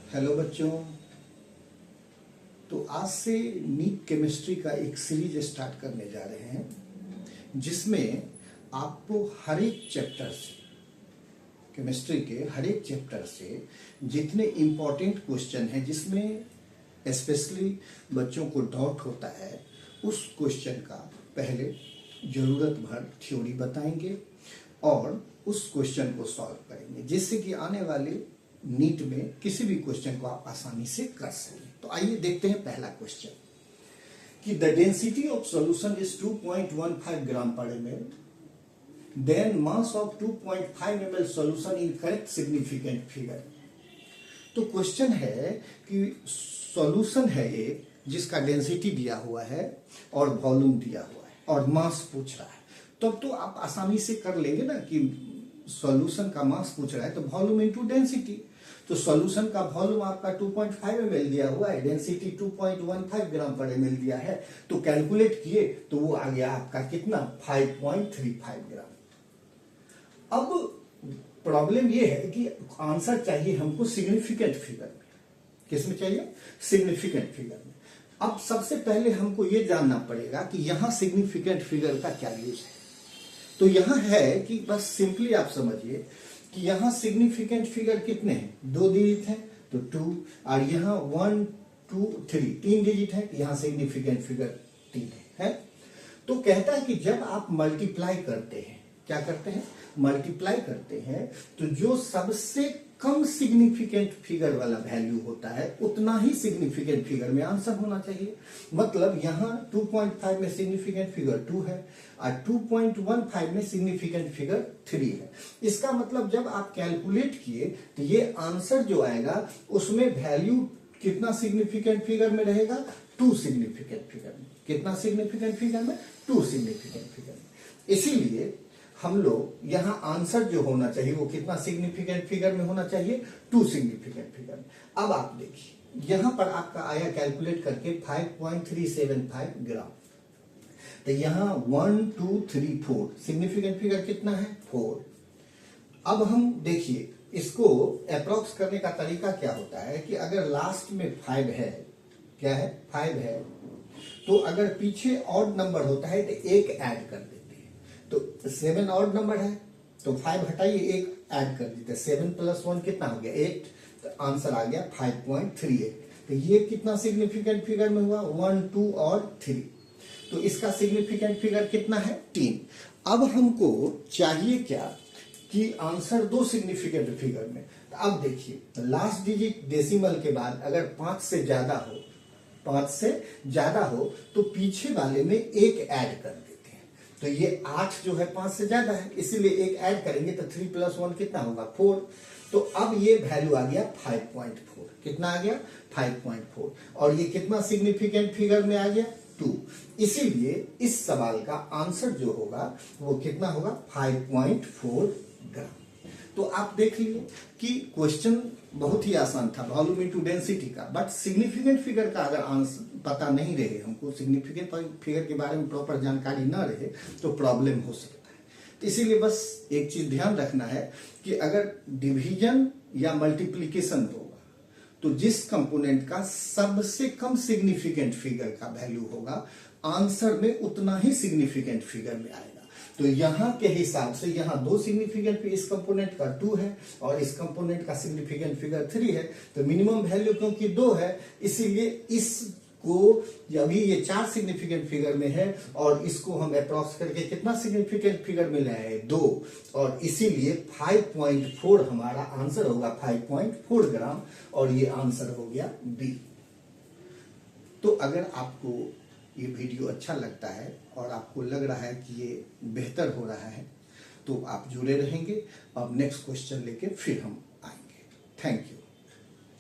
Hello बच्चों। तो आज से नीट केमिस्ट्री का एक सीरीज स्टार्ट करने जा रहे हैं जिसमें आपको हर एक चैप्टर से, केमिस्ट्री के हर एक चैप्टर से जितने इम्पोर्टेंट क्वेश्चन हैं जिसमें स्पेशली बच्चों को डाउट होता है, उस क्वेश्चन का पहले ज़रूरत भर थ्योरी बताएंगे और उस क्वेश्चन को सॉल्व करेंगे जिससे कि आने वाले नीट में किसी भी क्वेश्चन को आप आसानी से कर सकें। तो आइए देखते हैं पहला क्वेश्चन कि the density of solution is 2.15 gram per ml, then mass of 2.5 ml solution in correct significant figure. तो क्वेश्चन है कि सॉल्यूशन है एक जिसका डेंसिटी दिया हुआ है और वॉल्यूम दिया हुआ है और मास पूछ रहा है, तब तो आप आसानी से कर लेंगे ना कि सॉल्यूशन का मास पूछ रहा है तो वॉल्यूम इनटू डेंसिटी। तो सॉल्यूशन का वॉल्यूम आपका 2.5 ml दिया हुआ है, डेंसिटी 2.15 ग्राम पर ml दिया है, तो कैलकुलेट किए तो वो आ गया आपका कितना 5.35 ग्राम। अब प्रॉब्लम ये है कि आंसर चाहिए हमको सिग्निफिकेंट फिगर में। किसमें चाहिए? सिग्निफिकेंट फिगर में। अब सबसे पहले हमको ये जानना पड़ेगा कि यहाँ सिग्निफिकेंट फिगर का क्या यूज है। तो यहाँ है कि बस सिंपली आप समझिए कि यहाँ सिग्निफिकेंट फिगर कितने हैं, 2 डिजिट हैं तो 2, और यहाँ 1 2 3 3 डिजिट है, यहाँ सिग्निफिकेंट फिगर 3 है। तो कहता है कि जब आप मल्टीप्लाई करते हैं, क्या करते हैं, मल्टीप्लाई करते हैं, तो जो सबसे कम सिग्निफिकेंट फिगर वाला वैल्यू होता है उतना ही सिग्निफिकेंट फिगर में आंसर होना चाहिए। मतलब यहाँ 2.5 में सिग्निफिकेंट फिगर 2 है और 2.15 में सिग्निफिकेंट फिगर 3 है। इसका मतलब जब आप कैलकुलेट किए तो ये आंसर जो आएगा उसमें वैल्यू कितना सिग्निफिकेंट फिगर में रहेगा, 2 सिग्निफिकेंट फिगर में। कितना सिग्निफिकेंट फिगर में? 2 सिग्निफिकेंट फिगर में। इसीलिए हम लोग यहाँ आंसर जो होना चाहिए वो कितना सिग्निफिकेंट फिगर में होना चाहिए, 2 सिग्निफिकेंट फिगर में। अब आप देखिए यहां पर आपका आया कैलकुलेट करके 5.375 ग्राम। तो यहाँ 1 2 3 4 सिग्निफिकेंट फिगर कितना है, 4। अब हम देखिए इसको अप्रोक्स करने का तरीका क्या होता है कि अगर लास्ट में 5 है, क्या है, 5 है, तो अगर पीछे ऑड नंबर होता है तो एक ऐड कर देते हैं। तो 7 ऑड नंबर है तो 5 हटाइए, एक ऐड कर देते हैं, 7 + 1 कितना हो गया, 8। तो आंसर आ गया 5.38। तो ये कितना सिग्निफिकेंट फिगर में हुआ, 1 2 और 3। तो इसका सिग्निफिकेंट फिगर कितना है, 3। अब हमको चाहिए क्या कि आंसर 2 सिग्निफिकेंट फिगर में। तो अब देखिए लास्ट डिजिट डेसिमल के बाद अगर 5 से ज्यादा हो, 5 से ज्यादा हो तो पीछे वाले में एक ऐड कर देते हैं। तो ये 8 जो है 5 से ज्यादा है, इसीलिए एक ऐड करेंगे तो 3 + 1 कितना होगा, 4। तो अब ये वैल्यू आ गया 5.4। कितना आ गया, 5.4। और ये कितना सिग्निफिकेंट फिगर में आ गया, 2। इसीलिए इस सवाल का आंसर जो होगा वो कितना होगा, 5.4 ग्राम। तो आप देख लीजिए कि क्वेश्चन बहुत ही आसान था, वॉल्यूम इनटू डेंसिटी का, बट सिग्निफिकेंट फिगर का अगर आंसर पता नहीं रहे, हमको सिग्निफिकेंट फिगर के बारे में प्रॉपर जानकारी ना रहे तो प्रॉब्लम हो सकता है। तो इसीलिए बस एक चीज ध्यान रखना है कि अगर डिवीजन या मल्टीप्लीकेशन होगा तो जिस कंपोनेंट का सबसे कम सिग्निफिकेंट फिगर का वैल्यू होगा आंसर में उतना ही सिग्निफिकेंट फिगर में आएगा। तो यहाँ के हिसाब से यहाँ 2 सिग्निफिकेंट, इस कंपोनेंट का 2 है और इस कंपोनेंट का सिग्निफिकेंट फिगर 3 है। तो मिनिमम वैल्यू क्योंकि 2 है इसीलिए इसको, अभी ये 4 सिग्निफिकेंट फिगर में है और इसको हम अप्रॉक्स करके कितना सिग्निफिकेंट फिगर में लाए हैं, 2। और इसीलिए 5.4 हमारा आंसर होगा, 5.4 ग्राम, और ये आंसर हो गया बी। तो अगर आपको ये वीडियो अच्छा लगता है और आपको लग रहा है कि ये बेहतर हो रहा है तो आप जुड़े रहेंगे। अब नेक्स्ट क्वेश्चन लेके फिर हम आएंगे। Thank you.